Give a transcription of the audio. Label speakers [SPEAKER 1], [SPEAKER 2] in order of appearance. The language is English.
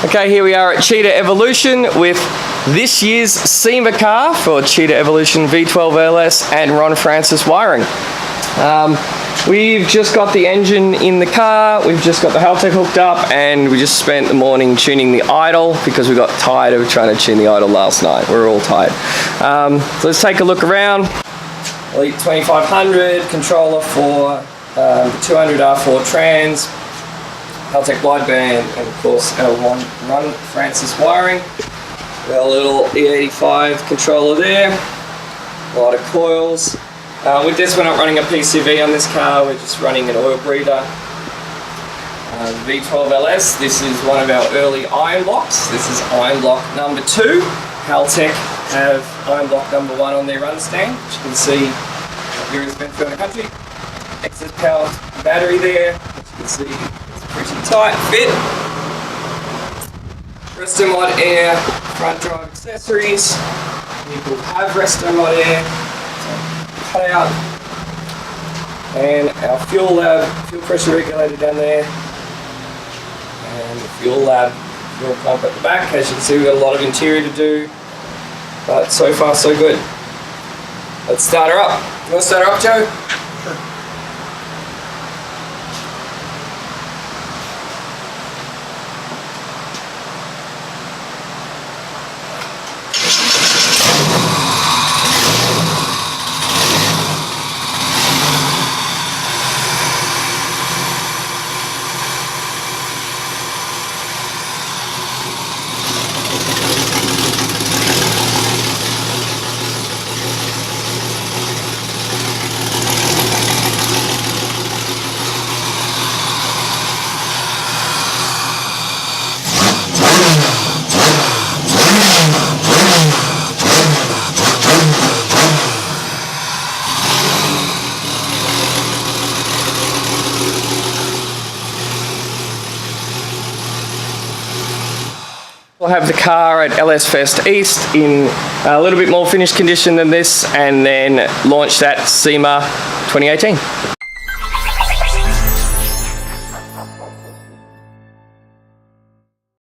[SPEAKER 1] Okay, here we are at Cheetah Evolution with this year's SEMA car for Cheetah Evolution V12 LS and Ron Francis wiring. We've just got the engine in the car, we've just got the Haltech hooked up, and we just spent the morning tuning the idle because we got tired of trying to tune the idle last night. We're all tired. So let's take a look around. Elite 2500 controller for 200 R4 trans, Haltech wideband, and of course our Ron Francis wiring. Our little E85 controller there, a lot of coils. With this, we're not running a PCV on this car, we're just running an oil breather. V12 LS, this is one of our early iron blocks. This is iron block number 2. Haltech have iron block number 1 on their run stand, which you can see here is been through the country. XSPower battery there, which you can see it's pretty tight fit. Restomod Air front drive accessories. People have Restomod Air. Cut out. And our Fuelab fuel pressure regulator down there. And the Fuelab fuel pump at the back. As you can see, we've got a lot of interior to do. But so far, so good. Let's start her up. You want to start her up, Joe? We'll have the car at LS Fest East in a little bit more finished condition than this, and then launch that SEMA 2018.